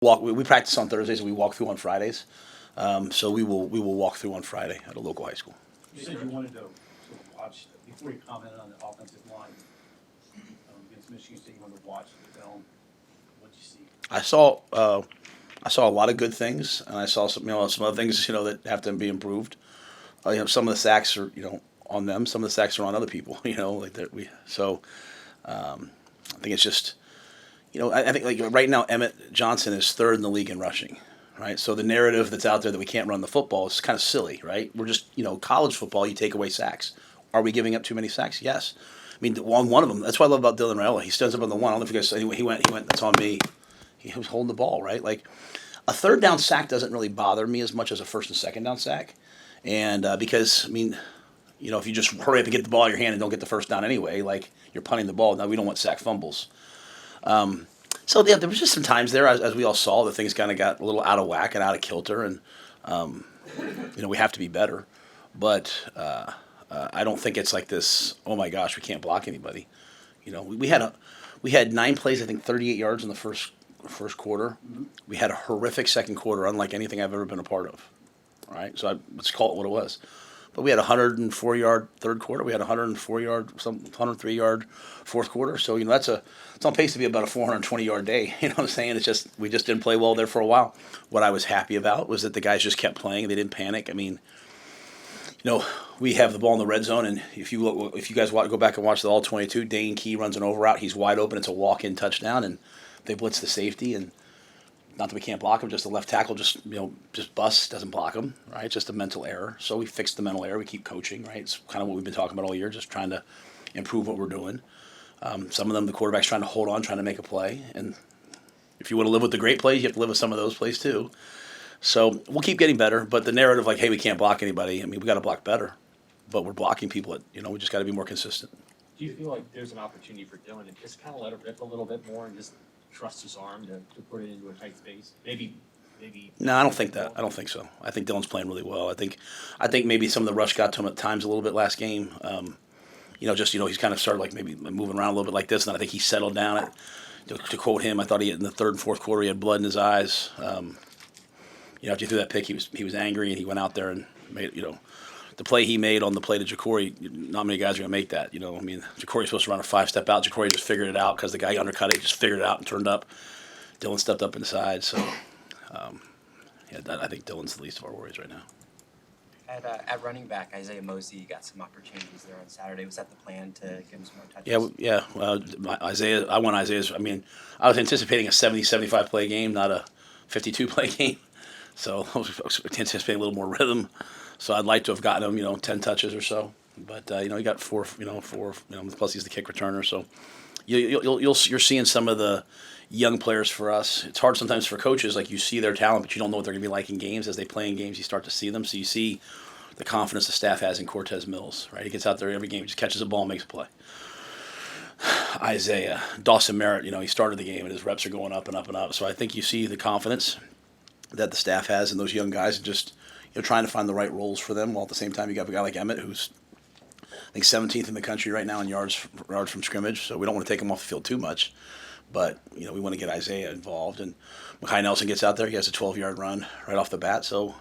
We practice on Thursdays and we walk through on Fridays. So we will walk through on Friday at a local high school. You said you wanted to sort of watch, before you commented on the offensive line against Michigan State, you wanted to watch the film. What'd you see? I saw a lot of good things, and I saw some other things that have to be improved. Some of the sacks are on them. Some of the sacks are on other people. Like that we so. I think it's just I think like right now Emmett Johnson is third in the league in rushing. Right, so the narrative that's out there that we can't run the football is kind of silly, right? We're just, college football, you take away sacks. Are we giving up too many sacks? Yes. I mean, on one of them, that's what I love about Dylan Raiola. He stands up on the one. I don't know if you guys, anyway, he went, that's on me. He was holding the ball, right? Like, a third down sack doesn't really bother me as much as a first and second down sack. And because, I mean, if you just hurry up and get the ball in your hand and don't get the first down anyway, like, you're punting the ball. Now, we don't want sack fumbles. So yeah, there was just some times there, as we all saw, that things kind of got a little out of whack and out of kilter, and we have to be better. But I don't think it's like this. Oh my gosh, we can't block anybody. We had 9 plays, I think 38 yards in the first quarter. Mm-hmm. We had a horrific second quarter, unlike anything I've ever been a part of. All right, so let's call it what it was. But we had a 104-yard third quarter. We had a 103-yard fourth quarter. So it's on pace to be about a 420-yard day. You know what I'm saying? It's just we just didn't play well there for a while. What I was happy about was that the guys just kept playing. They didn't panic. I mean, we have the ball in the red zone, and if you guys go back and watch the all 22, Dane Key runs an over route. He's wide open. It's a walk-in touchdown, and they blitz the safety and. Not that we can't block him, just the left tackle just busts, doesn't block him, right? It's just a mental error. So we fixed the mental error. We keep coaching, right? It's kind of what we've been talking about all year, just trying to improve what we're doing. Some of them, the quarterback's trying to hold on, trying to make a play. And if you want to live with the great plays, you have to live with some of those plays too. So we'll keep getting better. But the narrative like, hey, we can't block anybody, I mean, we got to block better. But we're blocking people we just got to be more consistent. Do you feel like there's an opportunity for Dylan to just kind of let it rip a little bit more and just trust his arm to put it into a tight space? Maybe. No, I don't think that. I don't think so. I think Dylan's playing really well. I think maybe some of the rush got to him at times a little bit last game. He's kind of started like maybe moving around a little bit like this, and I think he settled down. To quote him, I thought in the third and fourth quarter he had blood in his eyes. After he threw that pick, he was angry, and he went out there and made the play he made on the play to Jacory. Not many guys are going to make that. Jacory's supposed to run a 5-step out. Jacory just figured it out because the guy undercut it. He just figured it out and turned up. Dylan stepped up inside. So, I think Dylan's the least of our worries right now. At running back, Isaiah Mosey got some opportunities there on Saturday. Was that the plan to give him some more touches? Yeah. Well, Isaiah, I want Isaiah's. I mean, I was anticipating a 70, 75 play game, not a 52 play game. So I was anticipating a little more rhythm. So I'd like to have gotten him, 10 touches or so. But he got four. Plus he's the kick returner. So you're seeing some of the young players for us. It's hard sometimes for coaches. Like you see their talent, but you don't know what they're going to be like in games. As they play in games, you start to see them. So you see the confidence the staff has in Cortez Mills. Right, he gets out there every game, just catches a ball, and makes a play. Isaiah Dawson Merritt, he started the game and his reps are going up and up and up. So I think you see the confidence that the staff has in those young guys, and just trying to find the right roles for them. While at the same time, you got a guy like Emmett, who's I think 17th in the country right now in yards from scrimmage. So we don't want to take him off the field too much, but we want to get Isaiah involved. And Mekhi Nelson gets out there; he has a 12-yard run right off the bat. So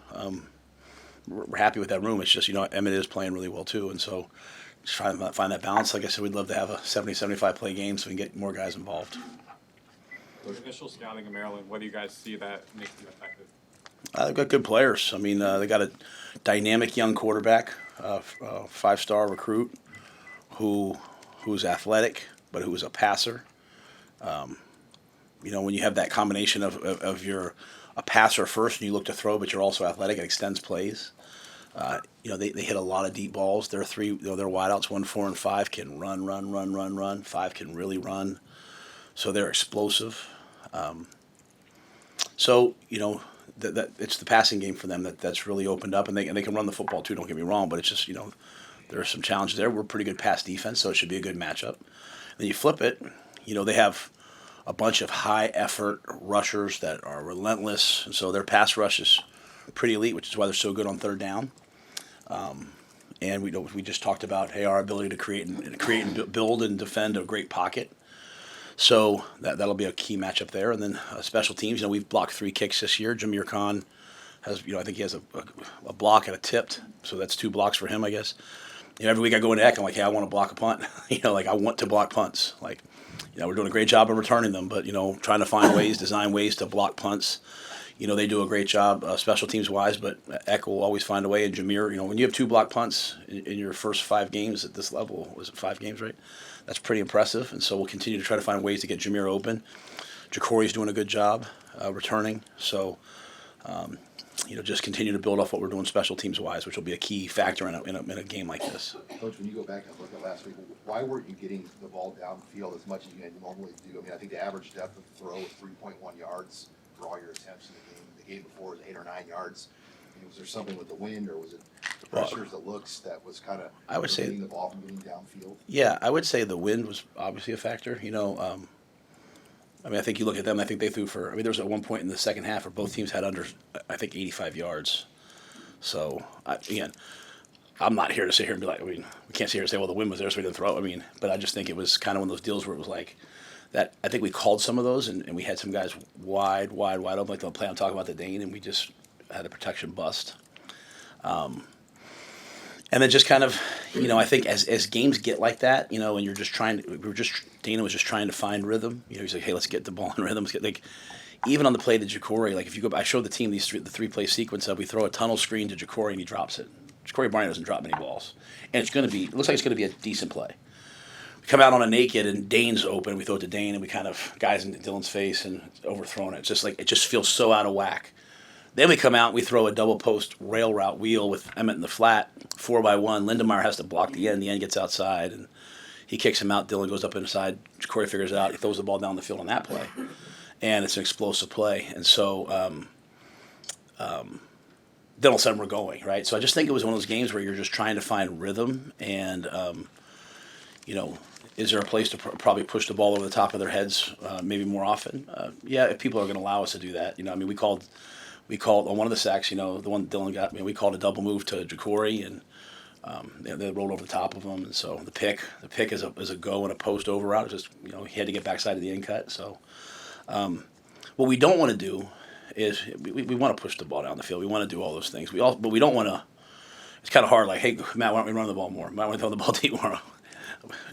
we're happy with that room. It's just Emmett is playing really well too, and so just trying to find that balance. Like I said, we'd love to have a 70, 75 play game so we can get more guys involved. With initial scouting in Maryland, what do you guys see that makes them effective? They've got good players. I mean, they got a dynamic young quarterback, five-star recruit who's athletic, but who is a passer. When you have that combination of you're a passer first and you look to throw, but you're also athletic, it extends plays. They hit a lot of deep balls. Their wideouts 1, 4, and 5 can run. 5 can really run, so they're explosive. That it's the passing game for them that's really opened up, and they can run the football too. Don't get me wrong, but it's just there are some challenges there. We're a pretty good pass defense, so it should be a good matchup. Then you flip it, they have a bunch of high effort rushers that are relentless, and so their pass rush is pretty elite, which is why they're so good on third down. And we just talked about our ability to create and build and defend a great pocket. So that'll be a key matchup there. And then special teams, we've blocked 3 kicks this year. Jameer Khan has, I think he has a block and a tipped. So that's 2 blocks for him, I guess. Every week I go into Eck, I'm like, hey, I want to block a punt. Like I want to block punts. Like, we're doing a great job of returning them, but, trying to find ways, design ways to block punts. They do a great job special teams wise, but Eck will always find a way. And Jameer, when you have 2 block punts in your first 5 games at this level, was it 5 games, right? That's pretty impressive. And so we'll continue to try to find ways to get Jameer open. Jacory's doing a good job returning. So, just continue to build off what we're doing special teams wise, which will be a key factor in a game like this. Coach, when you go back and look at last week, why weren't you getting the ball downfield as much as you normally do? I mean, I think the average depth of throw was 3.1 yards for all your attempts in the game. The game before was 8 or 9 yards. I mean, was there something with the wind, or was it the pressures, the looks that was kind of preventing the ball from getting downfield? Yeah, I would say the wind was obviously a factor. I think you look at them, I think they threw for, there was at one point in the second half where both teams had under, I think, 85 yards. So, again, I'm not here to sit here and be like, we can't sit here and say, well, the wind was there, so we didn't throw. But I just think it was kind of one of those deals where it was like, that I think we called some of those, and we had some guys wide open, like the play I'm talking about the Dane, and we just had a protection bust. And then just kind of, I think as games get like that, and you're just Dana was just trying to find rhythm. He's like, hey, let's get the ball in rhythm. Even on the play to Jacory, like if you go, I showed the team the 3-play sequence of we throw a tunnel screen to Jacory and he drops it. Jacory Barney doesn't drop many balls, and it looks like it's going to be a decent play. We come out on a naked and Dane's open. We throw it to Dane and we kind of guys into Dylan's face and overthrown it. It's just like it just feels so out of whack. Then we come out and we throw a double post rail route wheel with Emmett in the flat, 4x1. Lindemeyer has to block the end. The end gets outside, and he kicks him out. Dylan goes up inside. Corey figures it out. He throws the ball down the field on that play, and it's an explosive play. And so then all of a sudden we're going, right? So I just think it was one of those games where you're just trying to find rhythm and, is there a place to probably push the ball over the top of their heads maybe more often? Yeah, if people are going to allow us to do that. We called on one of the sacks, the one Dylan got. We called a double move to Jacory, and they rolled over the top of him. And so the pick is a go and a post over route. It's just he had to get backside of the in cut. So what we don't want to do is we want to push the ball down the field. We want to do all those things. But we don't want to. It's kind of hard. Like, hey, Matt, why don't we run the ball more? Why don't we throw the ball deep more?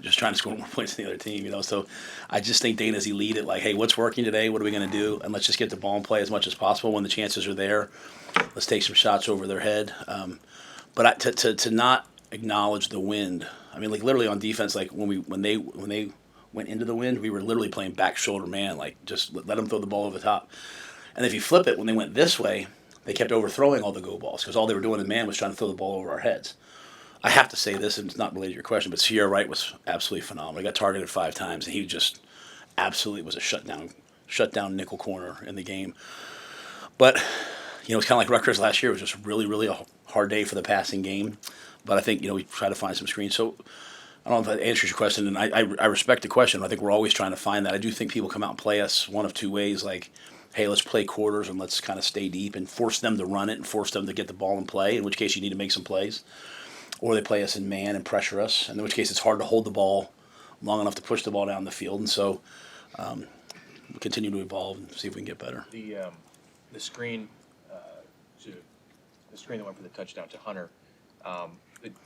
Just trying to score more points than the other team, So I just think Dana's elite at like, hey, what's working today? What are we going to do? And let's just get the ball and play as much as possible when the chances are there. Let's take some shots over their head. But to not acknowledge the wind, like literally on defense, like when they went into the wind, we were literally playing back shoulder man, like just let them throw the ball over the top. And if you flip it, when they went this way, they kept overthrowing all the go balls because all they were doing in man was trying to throw the ball over our heads. I have to say this, and it's not related to your question, but Sierra Wright was absolutely phenomenal. He got targeted 5 times, and he just absolutely was a shutdown nickel corner in the game. But, it's kind of like Rutgers last year. It was just really, really a hard day for the passing game. But I think, we try to find some screens. So I don't know if that answers your question, and I respect the question. I think we're always trying to find that. I do think people come out and play us one of 2 ways, like, hey, let's play quarters and let's kind of stay deep and force them to run it and force them to get the ball and play, in which case you need to make some plays. Or they play us in man and pressure us, in which case it's hard to hold the ball long enough to push the ball down the field. And so we continue to evolve and see if we can get better. The screen, the screen that went for the touchdown to Hunter.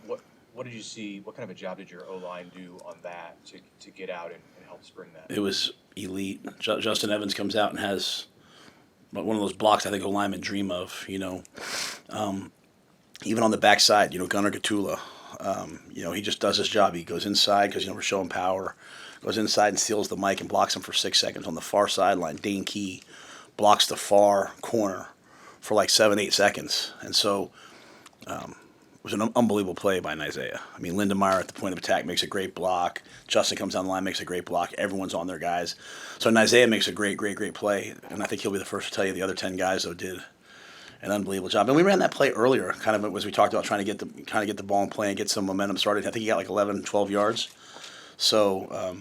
What did you see? What kind of a job did your O-line do on that to get out and help spring that? It was elite. Justin Evans comes out and has one of those blocks I think O-linemen dream of. Even on the backside, Gunnar Gatula, he just does his job. He goes inside because, we're showing power. Goes inside and steals the mic and blocks him for 6 seconds. On the far sideline, Dane Key blocks the far corner for like 7-8 seconds. And so it was an unbelievable play by Isaiah. Lindemeyer at the point of attack makes a great block. Justin comes down the line, makes a great block. Everyone's on their guys. So Isaiah makes a great play. And I think he'll be the first to tell you the other 10 guys, though, did an unbelievable job. And we ran that play earlier, kind of as we talked about trying to get the ball in play and get some momentum started. I think he got like 11, 12 yards. So,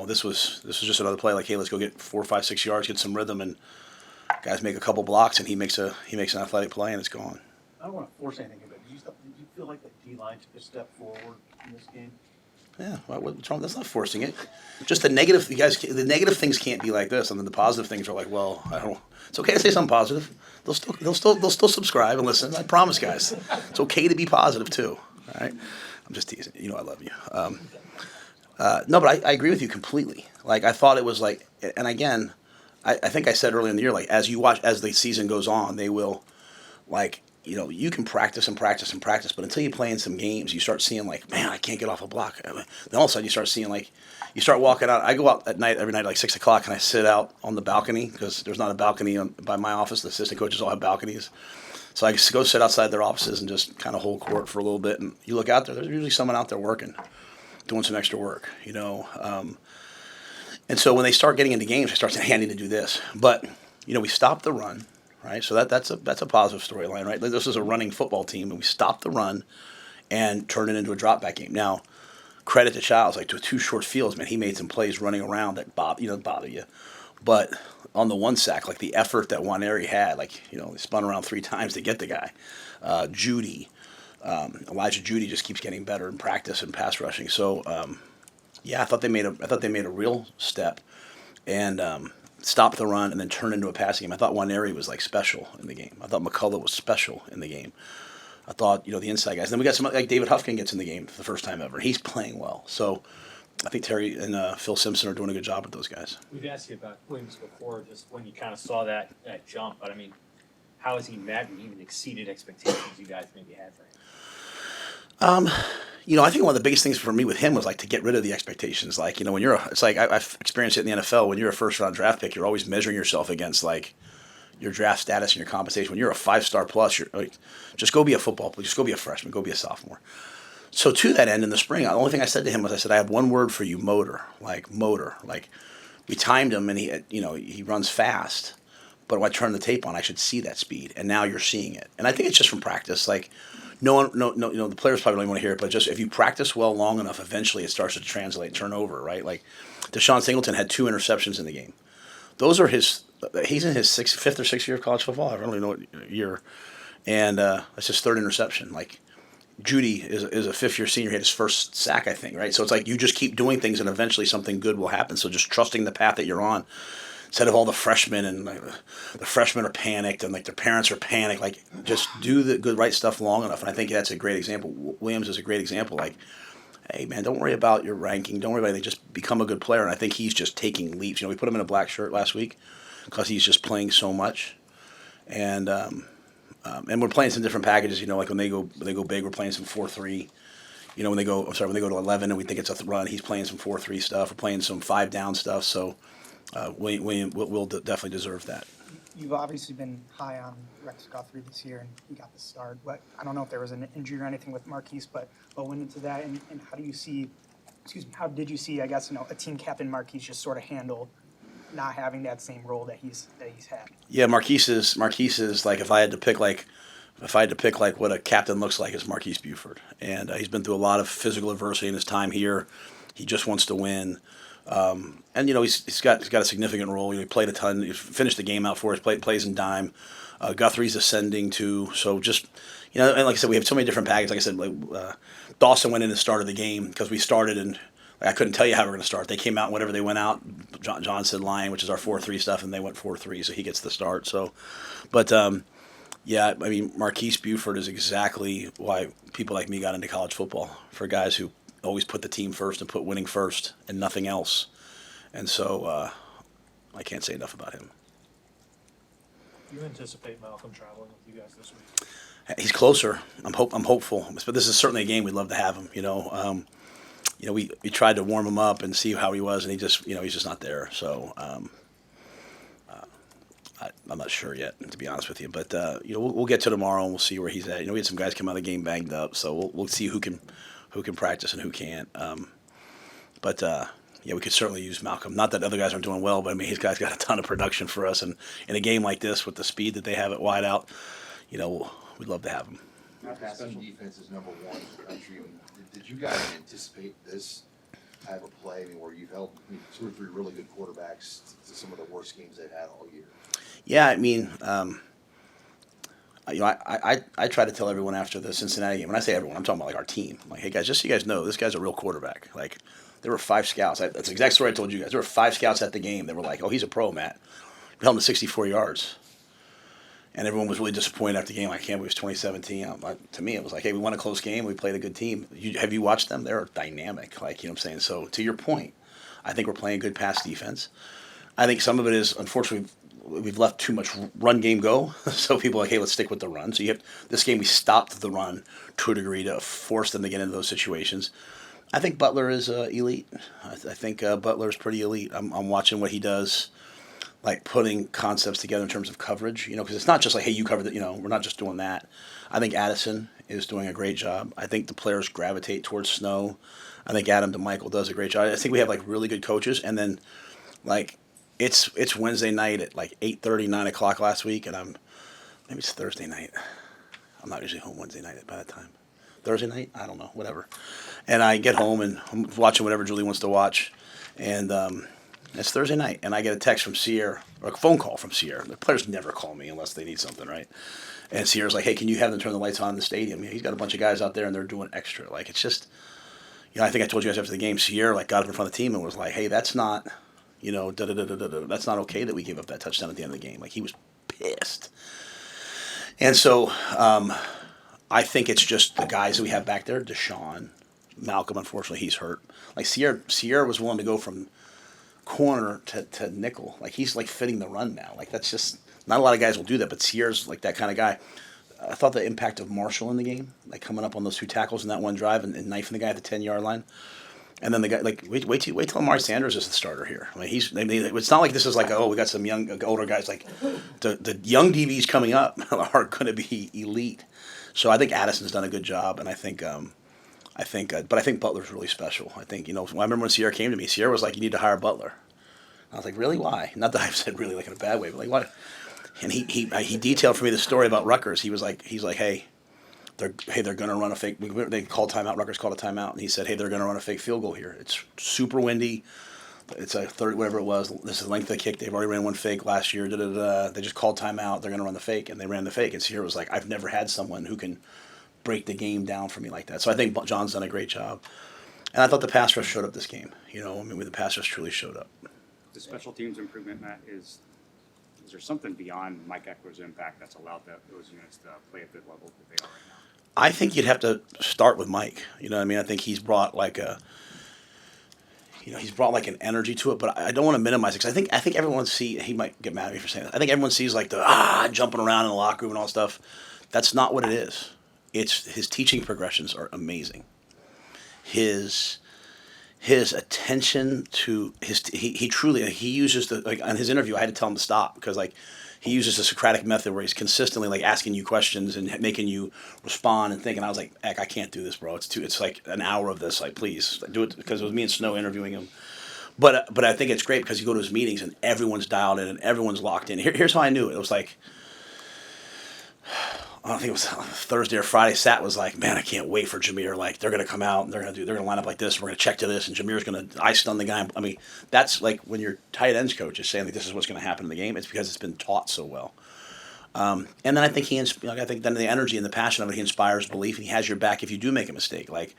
this was just another play like, hey, let's go get 4, 5, 6 yards, get some rhythm, and guys make a couple blocks, and he makes an athletic play, and it's gone. I don't want to force anything, but did you feel like the D-line took a step forward in this game? Yeah, what's wrong? That's not forcing it. Just the negative, you guys. The negative things can't be like this, and then the positive things are like, well, I don't. It's okay to say something positive. They'll still subscribe and listen. I promise, guys. It's okay to be positive too. All right. I'm just teasing. You know I love you. No, but I agree with you completely. Like I thought it was like, and again, I think I said earlier in the year, like as you watch as the season goes on, they will, like you can practice and practice and practice, but until you play in some games, you start seeing like, man, I can't get off a block. Then all of a sudden you start seeing like, you start walking out. I go out at night every night like 6 o'clock, and I sit out on the balcony because there's not a balcony by my office. The assistant coaches all have balconies. So I just go sit outside their offices and just kind of hold court for a little bit. And you look out there, there's usually someone out there working, doing some extra work, And so when they start getting into games, they start saying, hey, I need to do this. But, we stopped the run, right? So that's a positive storyline, right? This is a running football team, and we stopped the run and turned it into a drop back game. Now, credit to Childs, like to 2 short fields, man, he made some plays running around that bother you. But on the one sack, like the effort that Waneri had, like, they spun around 3 times to get the guy. Elijah Judy just keeps getting better in practice and pass rushing. So, I thought they made a real step and stopped the run and then turned into a passing game. I thought Waneri was like special in the game. I thought McCullough was special in the game. I thought, the inside guys. And then we got some like David Huffkin gets in the game for the first time ever. He's playing well. So I think Terry and Phil Simpson are doing a good job with those guys. We've asked you about Williams before, just when you kind of saw that jump, but I mean, how has he met and even exceeded expectations you guys maybe had for him? I think one of the biggest things for me with him was like to get rid of the expectations. Like, when it's like I've experienced it in the NFL. When you're a first round draft pick, you're always measuring yourself against like your draft status and your compensation. When you're a 5-star plus, you're like, just go be a football player. Just go be a freshman. Go be a sophomore. So to that end, in the spring, the only thing I said to him was, I have one word for you: motor. Like motor. Like we timed him, and he runs fast. But when I turn the tape on, I should see that speed, and now you're seeing it. And I think it's just from practice. Like no, the players probably don't want to hear it, but just if you practice well long enough, eventually it starts to translate and turn over, right? Like Deshaun Singleton had 2 interceptions in the game. Those are he's in his 5th or 6th year of college football. I don't really know what year. And that's his 3rd interception. Like Judy is a 5th-year senior. He had his first sack, I think, right? So it's like you just keep doing things and eventually something good will happen. So just trusting the path that you're on. Instead of all the freshmen and like, the freshmen are panicked and like their parents are panicked, like just do the good right stuff long enough. And I think that's a great example. Williams is a great example. Like, hey man, don't worry about your ranking. Don't worry about anything. Just become a good player. And I think he's just taking leaps. We put him in a black shirt last week because he's just playing so much. And we're playing some different packages. Like when they go big, we're playing some 4-3. When they go to 11 and we think it's a run, he's playing some 4-3 stuff. We're playing some 5-down stuff. So. William will definitely deserve that. You've obviously been high on Rex Guthrie this year, and he got the start. But I don't know if there was an injury or anything with Marquise, but went into that. And how do you see? How did you see? I guess a team captain Marquise just sort of handle not having that same role that he's had. Yeah, Marquise is like if I had to pick like what a captain looks like, it's Marquise Buford, and he's been through a lot of physical adversity in his time here. He just wants to win. And he's got a significant role. He played a ton. He finished the game out for us. Plays in dime. Guthrie's ascending too. So just and like I said, we have so many different packages. Like I said, Dawson went in and started the game because we started and I couldn't tell you how we were going to start. They came out whenever they went out. John said line, which is our 4-3 stuff, and they went 4-3, so he gets the start. So, but Marquise Buford is exactly why people like me got into college football, for guys who always put the team first and put winning first and nothing else. And so I can't say enough about him. Do you anticipate Malcolm traveling with you guys this week? He's closer. I'm hopeful. But this is certainly a game we'd love to have him. We tried to warm him up and see how he was, and he just he's just not there. So I'm not sure yet, to be honest with you. But we'll get to tomorrow and we'll see where he's at. We had some guys come out of the game banged up, so we'll see who can practice and who can't. We could certainly use Malcolm. Not that other guys aren't doing well, but his guy's got a ton of production for us. And in a game like this, with the speed that they have at wide out, we'd love to have him. Passing defense is number 1 in the country. Did you guys anticipate this type of play? Where you've held 2 or 3 really good quarterbacks to some of the worst games they've had all year? Yeah, I try to tell everyone after the Cincinnati game. When I say everyone, I'm talking about like our team. I'm like, hey guys, just so you guys know, this guy's a real quarterback. Like, there were 5 scouts. That's the exact story I told you guys. There were 5 scouts at the game. They were like, oh, he's a pro, Matt. We held him to 64 yards. And everyone was really disappointed after the game. I can't believe it was 2017. To me, it was like, hey, we won a close game. We played a good team. Have you watched them? They're dynamic. Like, you know what I'm saying? So, to your point, I think we're playing good pass defense. I think some of it is, unfortunately, we've let too much run game go. So people are like, hey, let's stick with the run. So this game we stopped the run to a degree to force them to get into those situations. I think Butler is elite. I think Butler is pretty elite. I'm watching what he does, like putting concepts together in terms of coverage. Because it's not just like, hey, you cover that. We're not just doing that. I think Addison is doing a great job. I think the players gravitate towards Snow. I think Adam DeMichael does a great job. I think we have like really good coaches, and then like. It's Wednesday night at like 8:30, 9 o'clock last week, and maybe it's Thursday night. I'm not usually home Wednesday night by that time. Thursday night? I don't know, whatever. And I get home and I'm watching whatever Julie wants to watch, and it's Thursday night, and I get a text from Sierra, or a phone call from Sierra. The players never call me unless they need something, right? And Sierra's like, hey, can you have them turn the lights on in the stadium? He's got a bunch of guys out there, and they're doing extra. Like, it's just, I think I told you guys after the game, Sierra like got up in front of the team and was like, hey, that's not... that's not okay that we gave up that touchdown at the end of the game. Like, he was pissed. And so I think it's just the guys that we have back there, Deshaun, Malcolm, unfortunately, he's hurt. Like, Sierra was willing to go from corner to nickel. Like, he's, like, fitting the run now. Like, that's just, not a lot of guys will do that, but Sierra's, like, that kind of guy. I thought the impact of Marshall in the game, like, coming up on those 2 tackles in that one drive and knifing the guy at the 10-yard line. And then the guy, like, wait till Amari Sanders is the starter here. I mean, it's not like this is like, oh, we got some young, older guys. Like, the young DBs coming up are going to be elite. So I think Addison's done a good job, and I think Butler's really special. I think, I remember when Sierra came to me, Sierra was like, you need to hire Butler. I was like, really? Why? Not that I've said really like in a bad way, but like, what? And he detailed for me the story about Rutgers. He's like, hey. They're going to run a fake. They called timeout. Rutgers called a timeout, and he said, hey, they're going to run a fake field goal here. It's super windy. It's a third, whatever it was. This is the length of the kick. They've already ran one fake last year. They just called timeout. They're going to run the fake, and they ran the fake. And Sierra was like, I've never had someone who can break the game down for me like that. So I think John's done a great job. And I thought the pass rush showed up this game. The pass rush truly showed up. The special teams improvement, Matt, is there something beyond Mike Eckler's impact that's allowed those units to play at the level that they are right now? I think you'd have to start with Mike. I think he's brought like an energy to it, but I don't want to minimize it, because I think everyone he might get mad at me for saying that. I think everyone sees like the jumping around in the locker room and all that stuff. That's not what it is. It's his teaching progressions are amazing. His attention to he truly uses on his interview, I had to tell him to stop, because like he uses the Socratic method where he's consistently like asking you questions and making you respond and think. And I was like, heck, I can't do this, bro. It's like an hour of this. Like, please do it, because it was me and Snow interviewing him. But I think it's great because you go to his meetings and everyone's dialed in and everyone's locked in. Here's how I knew it. It was like, I don't think it was Thursday or Friday. Sat was like, man, I can't wait for Jameer. Like, they're gonna come out and they're gonna line up like this. We're gonna check to this, and Jameer's gonna stun the guy. I mean, that's like when your tight ends coach is saying like this is what's gonna happen in the game. It's because it's been taught so well. And then I think I think then the energy and the passion of it, he inspires belief, and he has your back if you do make a mistake. Like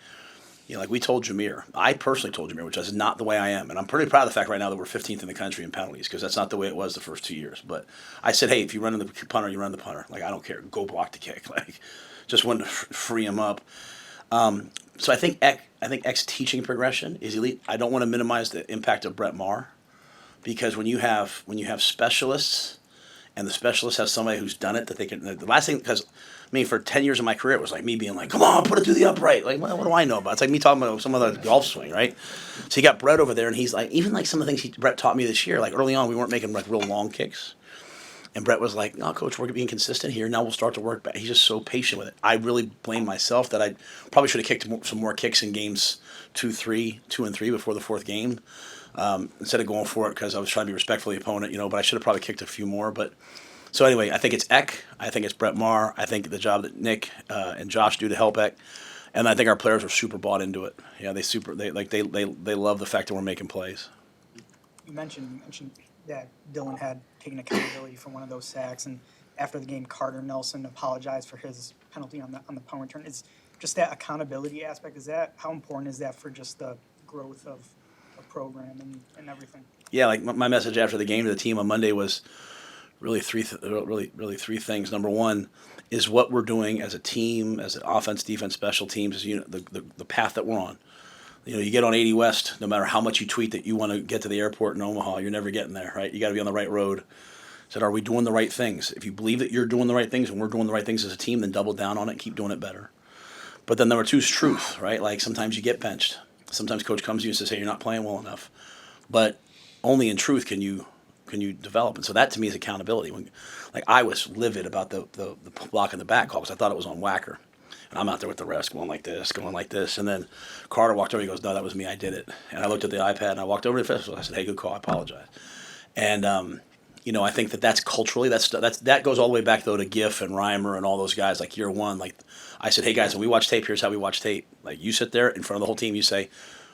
we told Jameer, I personally told Jameer, which is not the way I am, and I'm pretty proud of the fact right now that we're 15th in the country in penalties, because that's not the way it was the first 2 years. But I said, hey, if you run in the punter, you run the punter. Like, I don't care. Go block the kick. Like, just wanted to free him up. So I think Eck's teaching progression is elite. I don't want to minimize the impact of Brett Maher, because when you have specialists, and the specialists have somebody who's done it, that they can. The last thing, because for 10 years of my career, it was like me being like, come on, put it through the upright. Like, what do I know about it? It's like me talking about some other golf swing, right? So you got Brett over there, and he's like, even like some of the things Brett taught me this year, like early on, we weren't making like real long kicks. And Brett was like, no, coach, we're being consistent here. Now we'll start to work back. He's just so patient with it. I really blame myself that I probably should have kicked some more kicks in games 2 and 3 before the fourth game. Instead of going for it, because I was trying to be respectful of the opponent, but I should have probably kicked a few more. But so anyway, I think it's Eck. I think it's Brett Maher. I think the job that Nick and Josh do to help Eck, and I think our players are super bought into it. Yeah, they love the fact that we're making plays. You mentioned that Dylan had taken accountability for one of those sacks, and after the game, Carter Nelson apologized for his penalty on the punt return. Is just that accountability aspect, how important is that for just the growth of a program and everything? Yeah, like my message after the game to the team on Monday was really three things. Number one is what we're doing as a team, as an offense, defense, special teams, is the path that we're on. You get on 80 West, no matter how much you tweet that you want to get to the airport in Omaha, you're never getting there, right? You got to be on the right road. Said, are we doing the right things? If you believe that you're doing the right things and we're doing the right things as a team, then double down on it and keep doing it better. But then number two is truth, right? Like sometimes you get benched. Sometimes coach comes to you and says, hey, you're not playing well enough. But only in truth can you develop. And so that to me is accountability. Like I was livid about the block in the back call because I thought it was on Wacker. And I'm out there with the refs going like this. And then Carter walked over, he goes, no, that was me, I did it. And I looked at the iPad and I walked over to the official. I said, hey, good call, I apologize. And, I think that's culturally, that goes all the way back though to GIF and Reimer and all those guys, like year one. Like I said, hey guys, when we watch tape, here's how we watch tape. Like you sit there in front of the whole team, you say,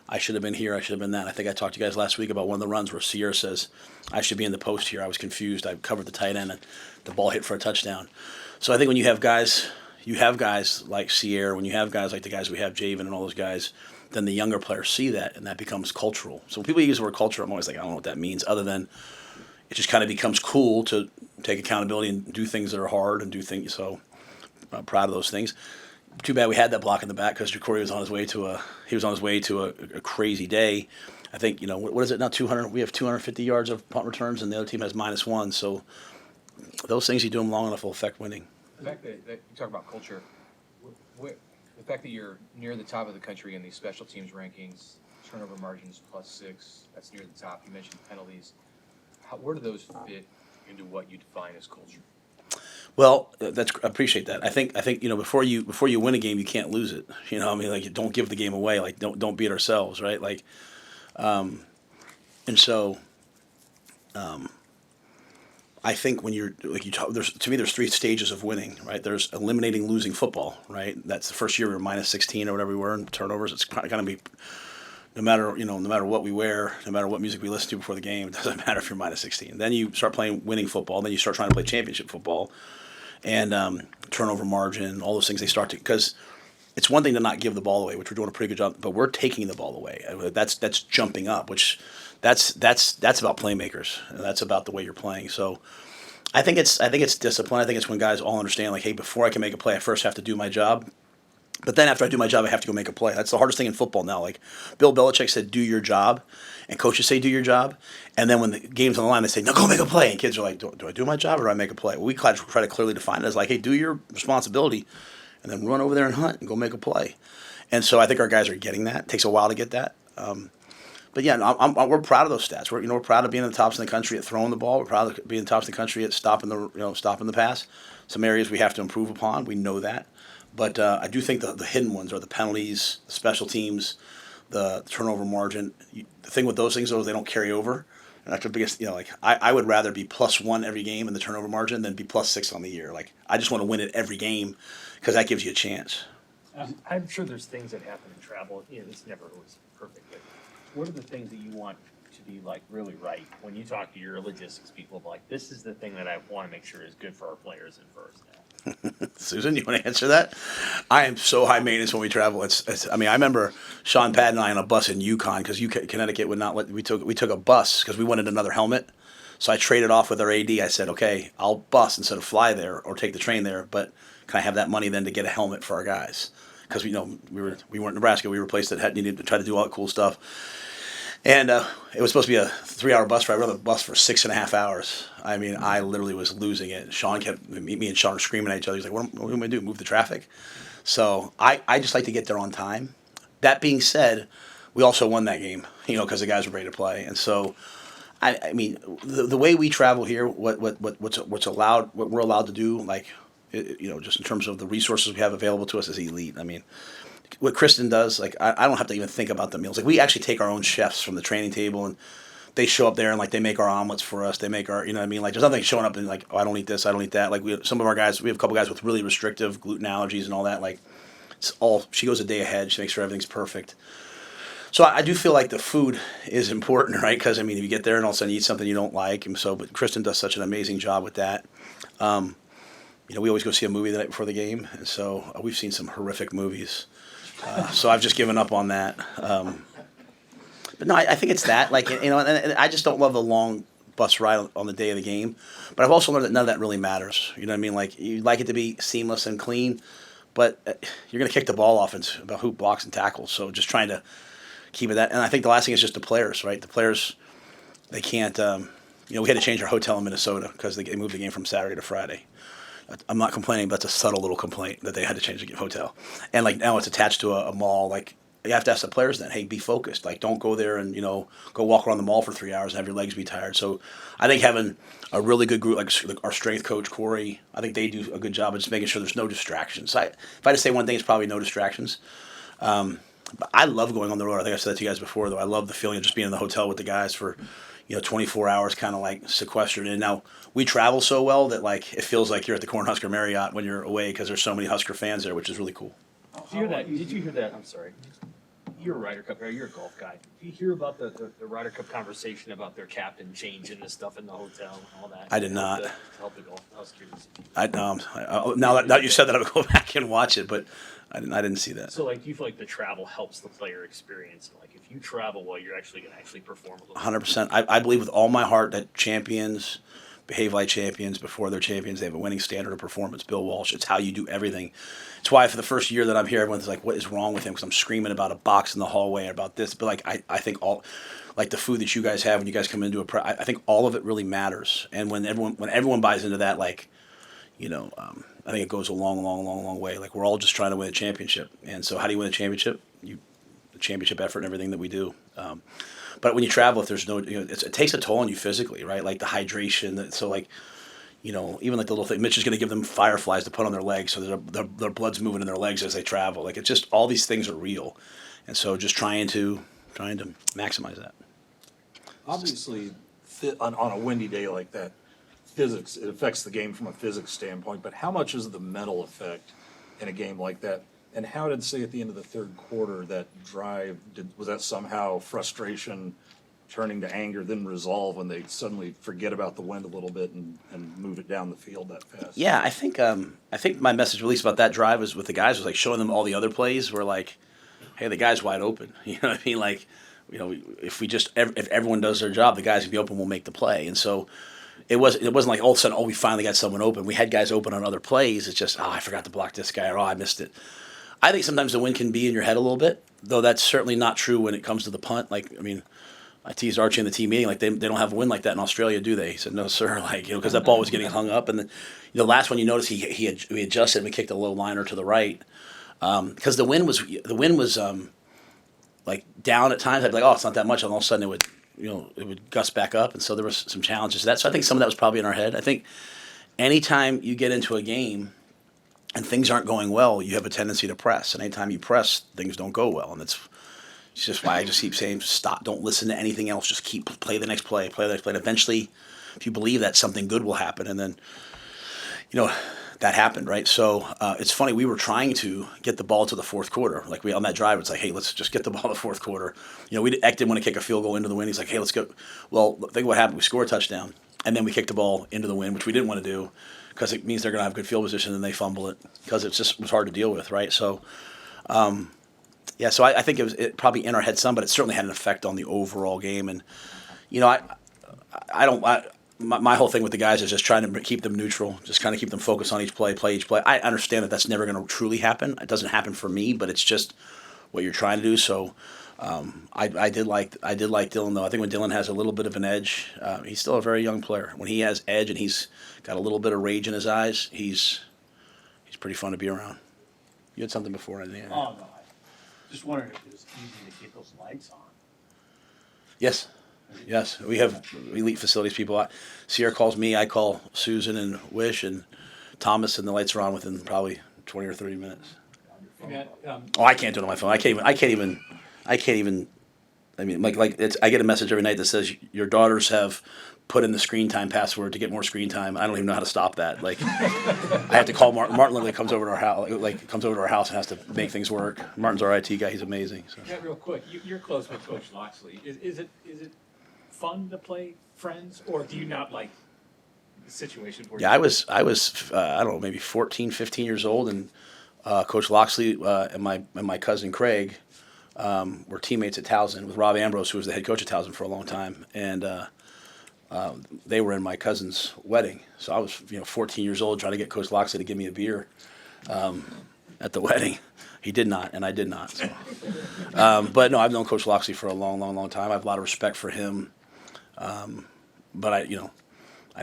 I should have been here, I should have been that. I think I talked to you guys last week about one of the runs where Sierra says, I should be in the post here. I was confused. I covered the tight end and the ball hit for a touchdown. So I think when you have guys like Sierra, when you have guys like the guys we have, Javen and all those guys, then the younger players see that and that becomes cultural. So when people use the word culture, I'm always like, I don't know what that means, other than it just kind of becomes cool to take accountability and do things that are hard and do things. So I'm proud of those things. Too bad we had that block in the back because Jacory was on his way to a crazy day. I think, what is it now, 200? We have 250 yards of punt returns and the other team has -1. So those things, you do them long enough, will affect winning. The fact that you talk about culture, the fact that you're near the top of the country in these special teams rankings, turnover margins +6, that's near the top. You mentioned penalties. Where do those fit into what you define as culture? Well, I appreciate that. I think before you win a game, you can't lose it. Like don't give the game away. Like don't beat ourselves, right? Like, and so, I think when you're like there's 3 stages of winning, right? There's eliminating losing football, right? That's the first year we were -16 or whatever we were in turnovers. It's kind of be no matter what we wear, no matter what music we listen to before the game, it doesn't matter if you're -16. Then you start playing winning football. Then you start trying to play championship football, and turnover margin, all those things they start to, because it's one thing to not give the ball away, which we're doing a pretty good job, but we're taking the ball away. That's jumping up, which that's about playmakers. And that's about the way you're playing. So I think it's discipline. I think it's when guys all understand, like, hey, before I can make a play, I first have to do my job. But then after I do my job, I have to go make a play. That's the hardest thing in football now. Like Bill Belichick said, do your job. And coaches say, do your job. And then when the game's on the line, they say, no, go make a play. And kids are like, do I do my job or do I make a play? Well, we try to clearly define it as like, hey, do your responsibility and then run over there and hunt and go make a play. And so I think our guys are getting that. It takes a while to get that. But yeah, we're proud of those stats. We're proud of being in the tops in the country at throwing the ball. We're proud of being in the tops in the country at stopping the pass. Some areas we have to improve upon. We know that. But I do think the hidden ones are the penalties, the special teams, the turnover margin. The thing with those things, though, is they don't carry over. And that's the biggest, I would rather be +1 every game in the turnover margin than be +6 on the year. Like, I just want to win it every game because that gives you a chance. I'm sure there's things that happen in travel. It's never always perfect. But what are the things that you want to be like really right when you talk to your logistics people? Like, this is the thing that I want to make sure is good for our players and for our staff. Susan, you want to answer that? I am so high maintenance when we travel. I remember Sean Patton and I on a bus in Yukon because Connecticut would not let we took a bus because we wanted another helmet. So I traded off with our AD. I said, okay, I'll bus instead of fly there or take the train there, but can I have that money then to get a helmet for our guys? Because we weren't in Nebraska. We were a place that needed to try to do all that cool stuff. And it was supposed to be a 3-hour bus ride. We were on the bus for 6.5 hours. I mean, I literally was losing it. Me and Sean were screaming at each other. He's like, what am I going to do, move the traffic? So I just like to get there on time. That being said, we also won that game, because the guys were ready to play. And so, I mean, the way we travel here, what's allowed, what we're allowed to do, like, just in terms of the resources we have available to us is elite. I mean, what Kristen does, like, I don't have to even think about the meals. Like, we actually take our own chefs from the training table and they show up there and, like, they make our omelets for us. They make our, Like, there's nothing showing up and, like, oh, I don't eat this, I don't eat that. Like, we have a couple guys with really restrictive gluten allergies and all that. Like, she goes a day ahead. She makes sure everything's perfect. So I do feel like the food is important, right? Because, if you get there and all of a sudden you eat something you don't like. And so, but Kristen does such an amazing job with that. we always go see a movie the night before the game, and so we've seen some horrific movies. So I've just given up on that. But no, I think it's that. Like, and I just don't love the long bus ride on the day of the game. But I've also learned that none of that really matters. You know what I mean? Like, you like it to be seamless and clean, but you're going to kick the ball off. It's about who blocks and tackles. So just trying to keep it that. And I think the last thing is just the players, right? The players, they can't. We had to change our hotel in Minnesota because they moved the game from Saturday to Friday. I'm not complaining, but that's a subtle little complaint that they had to change the hotel. And like now it's attached to a mall. Like, you have to ask the players then, hey, be focused. Like, don't go there and, go walk around the mall for 3 hours and have your legs be tired. So I think having a really good group, like our strength coach, Corey, I think they do a good job of just making sure there's no distractions. If I had to say one thing, it's probably no distractions. But I love going on the road. I think I said that to you guys before, though. I love the feeling of just being in the hotel with the guys for, 24 hours, kind of like sequestered in. Now, we travel so well that, like, it feels like you're at the Cornhusker Marriott when you're away because there's so many Husker fans there, which is really cool. Did you hear that? Did you hear that? I'm sorry. You're a Ryder Cup guy. You're a golf guy. Did you hear about the Ryder Cup conversation about their captain changing the stuff in the hotel and all that? I did not. To help the golf. I was curious. Now that you said that, I would go back and watch it, but I didn't see that. So, like, do you feel like the travel helps the player experience? Like, if you travel well, you're actually going to perform a little 100%. I believe with all my heart that champions behave like champions before they're champions. They have a winning standard of performance. Bill Walsh, it's how you do everything. It's why for the first year that I'm here, everyone's like, what is wrong with him? Because I'm screaming about a box in the hallway, about this. But, like, I think all, like the food that you guys have when you guys come into I think all of it really matters. And when everyone buys into that, like, I think it goes a long way. Like, we're all just trying to win a championship. And so how do you win a championship? The championship effort and everything that we do. But when you travel, if there's no, it takes a toll on you physically, right? Like the hydration. So, like, even like the little thing, Mitch is going to give them fireflies to put on their legs so that their blood's moving in their legs as they travel. Like, it's just all these things are real. And so just trying to maximize that. Obviously, on a windy day like that, it affects the game from a physics standpoint, but how much is the mental effect in a game like that? And how did, say, at the end of the third quarter, that drive, was that somehow frustration turning to anger, then resolve when they suddenly forget about the wind a little bit and move it down the field that fast? Yeah, I think my message, at least about that drive, was with the guys, was like showing them all the other plays where, like, hey, the guy's wide open. You know what I mean? Like, if everyone does their job, the guys can be open, will make the play. And so it wasn't like all of a sudden, we finally got someone open. We had guys open on other plays. It's just, I forgot to block this guy, or I missed it. I think sometimes the wind can be in your head a little bit, though that's certainly not true when it comes to the punt. Like, I teased Archie in the team meeting, like, they don't have a wind like that in Australia, do they? He said, no, sir, like, because that ball was getting hung up. And then, the last one you notice, we adjusted and we kicked a low liner to the right. Because the wind was like down at times. I'd be like, it's not that much. And all of a sudden it would gust back up. And so there was some challenges to that. So I think some of that was probably in our head. I think anytime you get into a game and things aren't going well, you have a tendency to press. And anytime you press, things don't go well. And it's just why I just keep saying, stop, don't listen to anything else. Just play the next play. And eventually, if you believe that, something good will happen. And then, that happened, right? So it's funny, we were trying to get the ball to the fourth quarter. Like, on that drive, it's like, hey, let's just get the ball to the fourth quarter. Eck didn't want to kick a field goal into the wind. He's like, hey, let's go. Well, think of what happened. We score a touchdown, and then we kick the ball into the wind, which we didn't want to do because it means they're going to have good field position, and they fumble it because it was hard to deal with, right? So, so I think it probably in our head some, but it certainly had an effect on the overall game. And, my whole thing with the guys is just trying to keep them neutral, just kind of keep them focused on each play each play. I understand that that's never going to truly happen. It doesn't happen for me, but it's just what you're trying to do. So I did like Dylan, though. I think when Dylan has a little bit of an edge, he's still a very young player. When he has edge and he's got a little bit of rage in his eyes, he's pretty fun to be around. You had something before, I think. Oh, no, I just wondered if it was easy to get those lights on. Yes, we have elite facilities people. Sierra calls me, I call Susan and Wish and Thomas, and the lights are on within probably 20 or 30 minutes. I can't do it on my phone. I can't even. I mean, I get a message every night that says your daughters have put in the screen time password to get more screen time. I don't even know how to stop that. Like, I have to call Martin. Martin literally comes over to our house, and has to make things work. Martin's our IT guy. He's amazing. So. Yeah, real quick, you're close with Coach Loxley. Is it fun to play friends, or do you not like situation for you? Yeah, I was I don't know, maybe 14, 15 years old, and Coach Loxley and my cousin Craig were teammates at Towson with Rob Ambrose, who was the head coach at Towson for a long time, and they were in my cousin's wedding. So I was 14 years old trying to get Coach Loxley to give me a beer at the wedding. He did not, and I did not. So. But no, I've known Coach Loxley for a long, long, long time. I have a lot of respect for him. But I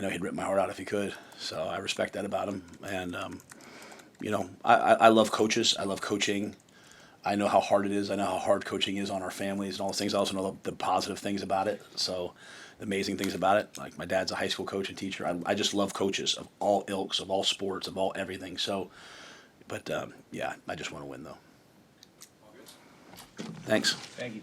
know he'd rip my heart out if he could. So I respect that about him. And I love coaches. I love coaching. I know how hard it is. I know how hard coaching is on our families and all those things. I also know the positive things about it. So the amazing things about it. Like my dad's a high school coach and teacher. I just love coaches of all ilks, of all sports, of all everything. So, but I just want to win though. Thanks. Thank you.